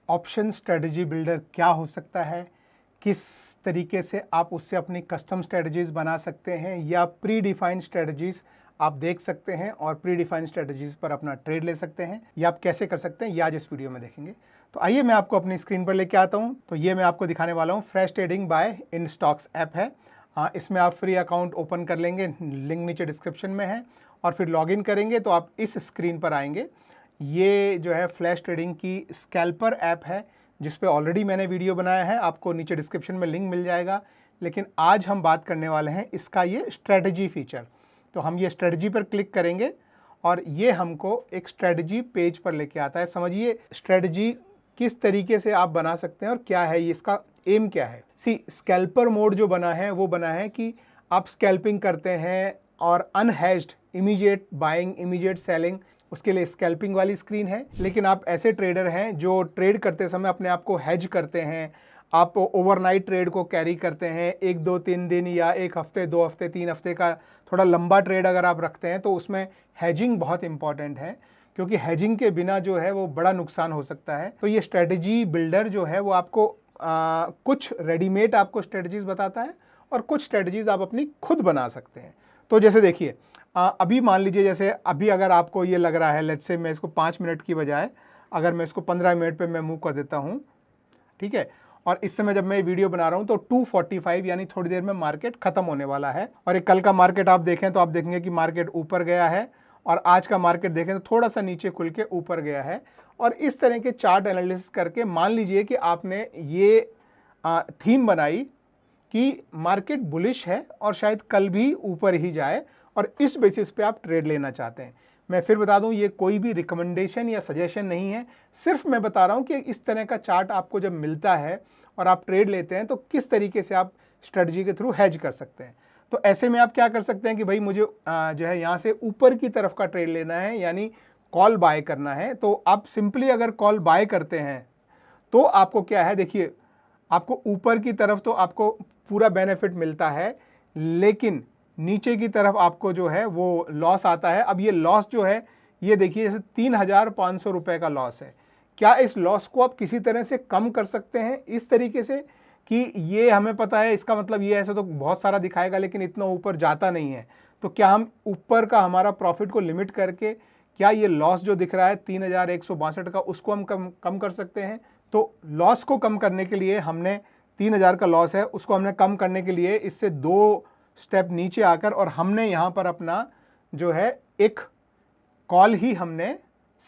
Option strategy builder क्या हो सकता है, किस तरीके से आप उससे अपनी कस्टम स्ट्रेटजीज बना सकते हैं या प्री डिफाइंड स्ट्रेटजीज आप देख सकते हैं और प्री डिफाइंड स्ट्रेटजीज पर अपना ट्रेड ले सकते हैं, या आप कैसे कर सकते हैं ये आज इस वीडियो में देखेंगे। तो आइए मैं आपको अपनी स्क्रीन पर लेके आता हूं। तो ये मैं आपको दिखाने वाला हूं फ्रेश ट्रेडिंग बाय इन स्टॉक्स ऐप है। इसमें आप फ्री अकाउंट ओपन कर लेंगे, लिंक नीचे डिस्क्रिप्शन में है, और फिर लॉगिन करेंगे तो आप इस स्क्रीन पर आएंगे। ये जो है फ्लैश ट्रेडिंग की स्कैल्पर ऐप है जिस पे ऑलरेडी मैंने वीडियो बनाया है, आपको नीचे डिस्क्रिप्शन में लिंक मिल जाएगा। लेकिन आज हम बात करने वाले हैं इसका ये स्ट्रेटजी फीचर। तो हम ये स्ट्रेटजी पर क्लिक करेंगे और ये हमको एक स्ट्रेटजी पेज पर लेके आता है। समझिए स्ट्रेटजी किस तरीके से आप बना सकते हैं और क्या है ये, इसका एम क्या है। स्कैल्पर मोड जो बना है वो बना है कि आप स्कैल्पिंग करते हैं और unhedged immediate buying immediate selling, उसके लिए स्कैल्पिंग वाली स्क्रीन है। लेकिन आप ऐसे ट्रेडर हैं जो ट्रेड करते समय अपने आप को हेज करते हैं, आप ओवरनाइट ट्रेड को कैरी करते हैं, 1 2 3 दिन या 1 हफ्ते 2 हफ्ते 3 हफ्ते का थोड़ा लंबा ट्रेड अगर आप रखते हैं तो उसमें हेजिंग बहुत इंपॉर्टेंट है, क्योंकि हेजिंग के बिना जो है वो बड़ा नुकसान हो सकता है। तो ये स्ट्रेटजी बिल्डर जो है वो आपको कुछ रेडीमेड आपको स्ट्रेटजीज बताता है और कुछ स्ट्रेटजीज आप अपनी खुद बना सकते हैं। तो जैसे देखिए अभी मान लीजिए, जैसे अभी अगर आपको ये लग रहा है, लेट्स से मैं इसको 5 मिनट की बजाय अगर मैं इसको 15 मिनट पे मैं मूव कर देता हूँ, ठीक है। और इस समय जब मैं वीडियो बना रहा हूँ तो 2:45 यानी थोड़ी देर में मार्केट खत्म होने वाला है। और एक कल का मार्केट आप देखें तो आप देखेंगे कि मार्केट ऊपर गया है, और आज का मार्केट देखें तो थोड़ा सा नीचे खुल के ऊपर गया है। और इस तरह के चार्ट एनालिसिस करके मान लीजिए कि आपने ये थीम बनाई कि मार्केट बुलिश है और शायद कल भी ऊपर ही जाए, और इस बेसिस पे आप ट्रेड लेना चाहते हैं। मैं फिर बता दूं, ये कोई भी रिकमेंडेशन या सजेशन नहीं है, सिर्फ मैं बता रहा हूं कि इस तरह का चार्ट आपको जब मिलता है और आप ट्रेड लेते हैं तो किस तरीके से आप स्ट्रेटजी के थ्रू हेज कर सकते हैं। तो ऐसे में आप क्या कर सकते हैं कि भाई मुझे जो है यहाँ से ऊपर की तरफ का ट्रेड लेना है, यानी कॉल बाय करना है। तो आप सिंपली अगर कॉल बाय करते हैं तो आपको क्या है, देखिए आपको ऊपर की तरफ तो आपको पूरा बेनिफिट मिलता है, लेकिन नीचे की तरफ आपको जो है वो लॉस आता है। अब ये लॉस जो है, ये देखिए जैसे 3,500 रुपए का लॉस है। क्या इस लॉस को आप किसी तरह से कम कर सकते हैं इस तरीके से कि ये हमें पता है, इसका मतलब ये ऐसे तो बहुत सारा दिखाएगा लेकिन इतना ऊपर जाता नहीं है। तो क्या हम ऊपर का हमारा प्रॉफिट को लिमिट करके क्या ये लॉस जो दिख रहा है 3,162 का, उसको हम कम कर सकते हैं। तो लॉस को कम करने के लिए हमने 3,000 का लॉस है, उसको हमने कम करने के लिए इससे 2 स्टेप नीचे आकर और हमने यहाँ पर अपना जो है एक कॉल ही हमने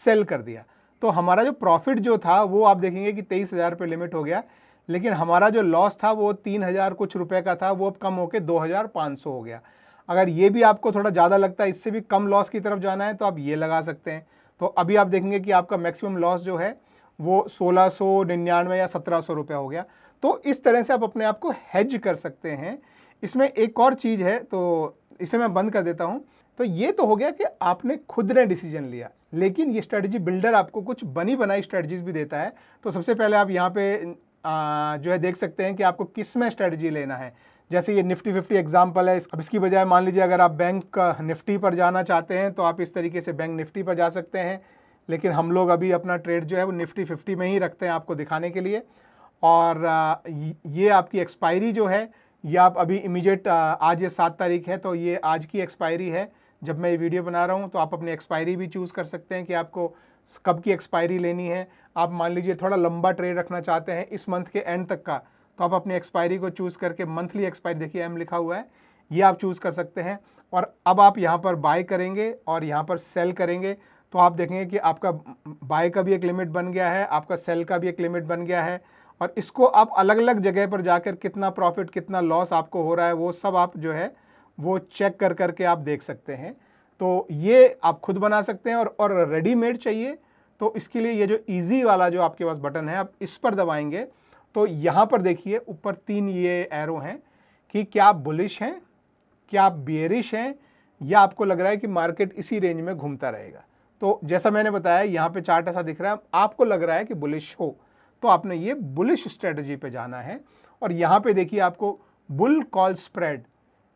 सेल कर दिया। तो हमारा जो प्रॉफिट जो था वो आप देखेंगे कि 23,000 पे लिमिट हो गया, लेकिन हमारा जो लॉस था वो 3,000 कुछ रुपए का था, वो अब कम होकर 2,500 हो गया। अगर ये भी आपको थोड़ा ज़्यादा लगता है, इससे भी कम लॉस की तरफ जाना है, तो आप ये लगा सकते हैं। तो अभी आप देखेंगे कि आपका मैक्सिमम लॉस जो है वो 1699 या 1,700 रुपये हो गया। तो इस तरह से आप अपने आप को हेज कर सकते हैं। इसमें एक और चीज़ है, तो इसे मैं बंद कर देता हूं। तो ये तो हो गया कि आपने खुद ने डिसीजन लिया, लेकिन ये स्ट्रेटजी बिल्डर आपको कुछ बनी बनाई स्ट्रेटजीज भी देता है। तो सबसे पहले आप यहाँ पे जो है देख सकते हैं कि आपको किस में स्ट्रेटजी लेना है। जैसे ये निफ्टी 50 एग्जाम्पल है। अब इसकी बजाय मान लीजिए अगर आप बैंक निफ्टी पर जाना चाहते हैं तो आप इस तरीके से बैंक निफ्टी पर जा सकते हैं, लेकिन हम लोग अभी अपना ट्रेड जो है वो निफ्टी 50 में ही रखते हैं आपको दिखाने के लिए। और ये आपकी एक्सपायरी जो है, ये आप अभी इमीडिएट, आज ये 7 तारीख है तो ये आज की एक्सपायरी है जब मैं ये वीडियो बना रहा हूँ। तो आप अपनी एक्सपायरी भी चूज़ कर सकते हैं कि आपको कब की एक्सपायरी लेनी है। आप मान लीजिए थोड़ा लंबा ट्रेड रखना चाहते हैं इस मंथ के एंड तक का, तो आप अपनी एक्सपायरी को चूज़ करके मंथली एक्सपायरी, देखिए एम लिखा हुआ है, ये आप चूज़ कर सकते हैं। और अब आप यहाँ पर बाय करेंगे और यहाँ पर सेल करेंगे तो आप देखेंगे कि आपका बाय का भी एक लिमिट बन गया है, आपका सेल का भी एक लिमिट बन गया है। और इसको आप अलग अलग जगह पर जाकर कितना प्रॉफिट कितना लॉस आपको हो रहा है वो सब आप जो है वो चेक कर करके आप देख सकते हैं। तो ये आप खुद बना सकते हैं। और रेडीमेड चाहिए तो इसके लिए ये जो इजी वाला जो आपके पास बटन है, आप इस पर दबाएंगे तो यहाँ पर देखिए ऊपर 3 ये एरो हैं कि क्या आप बुलिश हैं, क्या आप बियरिश हैं, या आपको लग रहा है कि मार्केट इसी रेंज में घूमता रहेगा। तो जैसा मैंने बताया यहाँ पे चार्ट ऐसा दिख रहा है, आपको लग रहा है कि बुलिश हो तो आपने ये बुलिश स्ट्रेटजी पे जाना है। और यहाँ पे देखिए आपको बुल कॉल स्प्रेड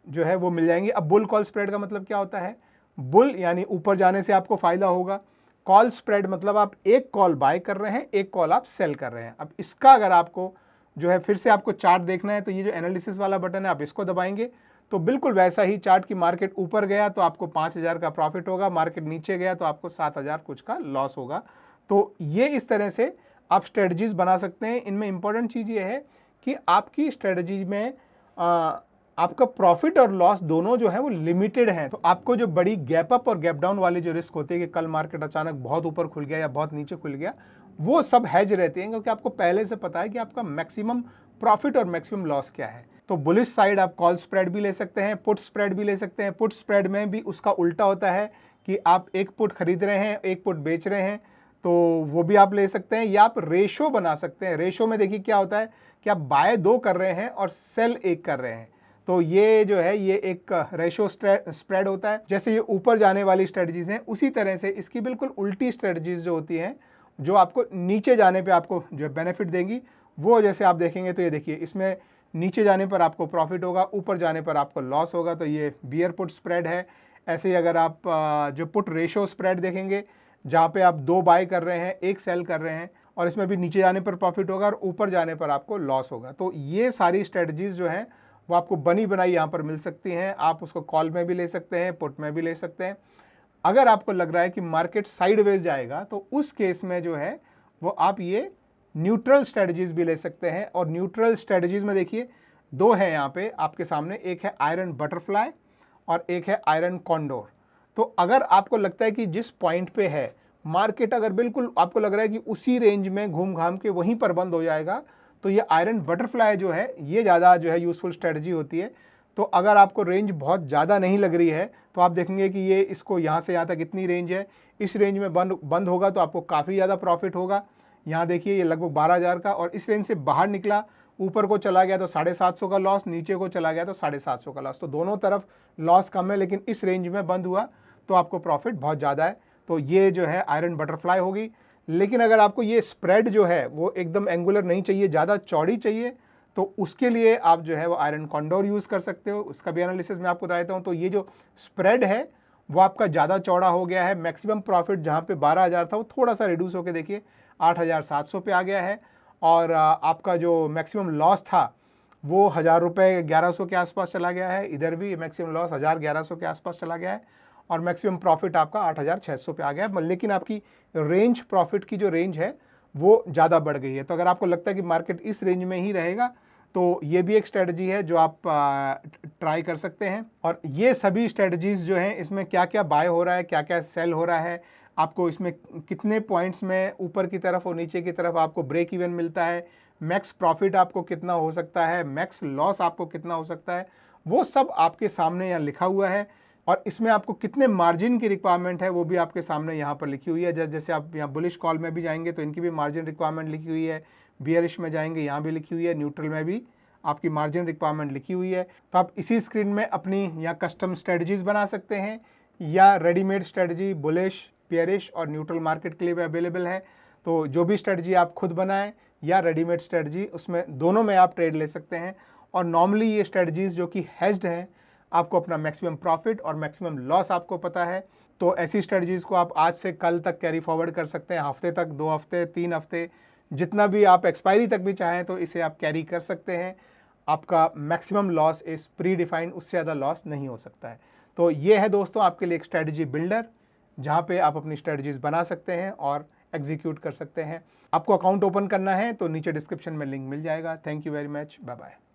जो है वो मिल जाएंगे। अब बुल कॉल स्प्रेड का मतलब क्या होता है, बुल यानी ऊपर जाने से आपको फायदा होगा, कॉल स्प्रेड मतलब आप एक कॉल बाय कर रहे हैं, एक कॉल आप सेल कर रहे हैं। अब इसका अगर आपको जो है फिर से आपको चार्ट देखना है तो ये जो एनालिसिस वाला बटन है आप इसको दबाएंगे तो बिल्कुल वैसा ही चार्ट की मार्केट ऊपर गया तो आपको 5,000 का प्रॉफिट होगा, मार्केट नीचे गया तो आपको 7,000 कुछ का लॉस होगा। तो ये इस तरह से आप स्ट्रेटजीज बना सकते हैं। इनमें इंपॉर्टेंट चीज़ ये है कि आपकी स्ट्रेटजी में आपका प्रॉफिट और लॉस दोनों जो है वो लिमिटेड है। तो आपको जो बड़ी गैप अप और गैप डाउन वाली जो रिस्क होती है कि कल मार्केट अचानक बहुत ऊपर खुल गया या बहुत नीचे खुल गया, वो सब हैज रहती हैं क्योंकि आपको पहले से पता है कि आपका मैक्सिमम प्रॉफिट और मैक्सिमम लॉस क्या है। तो बुलिश साइड आप कॉल स्प्रेड भी ले सकते हैं, पुट स्प्रेड भी ले सकते हैं। पुट स्प्रेड में भी उसका उल्टा होता है कि आप एक पुट खरीद रहे हैं, एक पुट बेच रहे हैं, तो वो भी आप ले सकते हैं। या आप रेशो बना सकते हैं। रेशो में देखिए क्या होता है कि आप बाय 2 कर रहे हैं और सेल 1 कर रहे हैं, तो ये जो है ये एक रेशो स्प्रेड होता है। जैसे ये ऊपर जाने वाली स्ट्रेटजीज हैं उसी तरह से इसकी बिल्कुल उल्टी स्ट्रेटजीज जो होती हैं जो आपको नीचे जाने पे आपको जो बेनिफिट देंगी, वो जैसे आप देखेंगे तो ये देखिए इसमें नीचे जाने पर आपको प्रॉफिट होगा, ऊपर जाने पर आपको लॉस होगा, तो ये बियर पुट स्प्रेड है। ऐसे ही अगर आप जो पुट रेशो स्प्रेड देखेंगे जहाँ पे आप 2 बाय कर रहे हैं, 1 सेल कर रहे हैं और इसमें भी नीचे जाने पर प्रॉफिट होगा और ऊपर जाने पर आपको लॉस होगा। तो ये सारी स्ट्रेटजीज जो हैं वो आपको बनी बनाई यहाँ पर मिल सकती हैं। आप उसको कॉल में भी ले सकते हैं, पुट में भी ले सकते हैं। अगर आपको लग रहा है कि मार्केट साइडवेज जाएगा तो उस केस में जो है वो आप ये न्यूट्रल स्ट्रेटजीज भी ले सकते हैं। और न्यूट्रल स्ट्रेटजीज में देखिए 2 है यहाँ पे आपके सामने, एक है आयरन बटरफ्लाई और एक है आयरन कॉन्डोर। तो अगर आपको लगता है कि जिस पॉइंट पे है मार्केट, अगर बिल्कुल आपको लग रहा है कि उसी रेंज में घूम घाम के वहीं पर बंद हो जाएगा, तो ये आयरन बटरफ्लाई जो है ये ज़्यादा जो है यूज़फुल स्ट्रेटजी होती है। तो अगर आपको रेंज बहुत ज़्यादा नहीं लग रही है तो आप देखेंगे कि ये इसको यहाँ से यहाँ तक इतनी रेंज है, इस रेंज में बंद होगा तो आपको काफ़ी ज़्यादा प्रॉफिट होगा। यहाँ देखिए ये लगभग 12,000 का, और इस रेंज से बाहर निकला, ऊपर को चला गया तो 750 का लॉस, नीचे को चला गया तो 750 का लॉस। तो दोनों तरफ लॉस कम है, लेकिन इस रेंज में बंद हुआ तो आपको प्रॉफिट बहुत ज़्यादा है। तो ये जो है आयरन बटरफ्लाई होगी। लेकिन अगर आपको ये स्प्रेड जो है वो एकदम एंगुलर नहीं चाहिए, ज़्यादा चौड़ी चाहिए, तो उसके लिए आप जो है वो आयरन कॉन्डोर यूज़ कर सकते हो। उसका भी एनालिसिस मैं आपको बताता हूँ। तो ये जो स्प्रेड है वो आपका ज़्यादा चौड़ा हो गया है। मैक्सिमम प्रॉफिट जहाँ पे 12,000 था वो थोड़ा सा रिड्यूस होकर देखिए 8,700 पे आ गया है। और आपका जो मैक्सिमम लॉस था वो 1,000 रुपये 1,100 के आसपास चला गया है। इधर भी मैक्सिमम लॉस 1,100 के आसपास चला गया है और मैक्सिमम प्रॉफिट आपका 8,600 पे आ गया है। लेकिन आपकी रेंज, प्रॉफिट की जो रेंज है वो ज़्यादा बढ़ गई है। तो अगर आपको लगता है कि मार्केट इस रेंज में ही रहेगा तो ये भी एक स्ट्रेटजी है जो आप ट्राई कर सकते हैं। और ये सभी स्ट्रेटजीज जो हैं इसमें क्या क्या बाय हो रहा है, क्या क्या सेल हो रहा है, आपको इसमें कितने पॉइंट्स में ऊपर की तरफ और नीचे की तरफ आपको ब्रेक इवन मिलता है, मैक्स प्रॉफिट आपको कितना हो सकता है, मैक्स लॉस आपको कितना हो सकता है, वो सब आपके सामने यहाँ लिखा हुआ है। और इसमें आपको कितने मार्जिन की रिक्वायरमेंट है वो भी आपके सामने यहाँ पर लिखी हुई है। जैसे आप यहाँ बुलिश कॉल में भी जाएंगे तो इनकी भी मार्जिन रिक्वायरमेंट लिखी हुई है, बियरिश में जाएंगे यहाँ भी लिखी हुई है, न्यूट्रल में भी आपकी मार्जिन रिक्वायरमेंट लिखी हुई है। तो आप इसी स्क्रीन में अपनी या कस्टम स्ट्रेटजीज बना सकते हैं या रेडीमेड स्ट्रेटजी बुलिश, बियरिश और न्यूट्रल मार्केट के लिए भी अवेलेबल है। तो जो भी स्ट्रेटजी आप खुद बनाएं या रेडीमेड स्ट्रेटजी, उसमें दोनों में आप ट्रेड ले सकते हैं। और नॉर्मली ये स्ट्रेटजीज जो कि हेज्ड हैं, आपको अपना मैक्सिमम प्रॉफिट और मैक्सिमम लॉस आपको पता है। तो ऐसी स्ट्रेटजीज को आप आज से कल तक कैरी फॉरवर्ड कर सकते हैं, हफ्ते तक, 2 हफ्ते, 3 हफ्ते, जितना भी आप एक्सपायरी तक भी चाहें तो इसे आप कैरी कर सकते हैं। आपका मैक्सिमम लॉस इस प्री डिफाइंड, उससे ज़्यादा लॉस नहीं हो सकता है। तो ये है दोस्तों आपके लिए एक स्ट्रेटजी बिल्डर, जहाँ पे आप अपनी स्ट्रेटजीज बना सकते हैं और एग्जीक्यूट कर सकते हैं। आपको अकाउंट ओपन करना है तो नीचे डिस्क्रिप्शन में लिंक मिल जाएगा। Thank you very much, bye bye.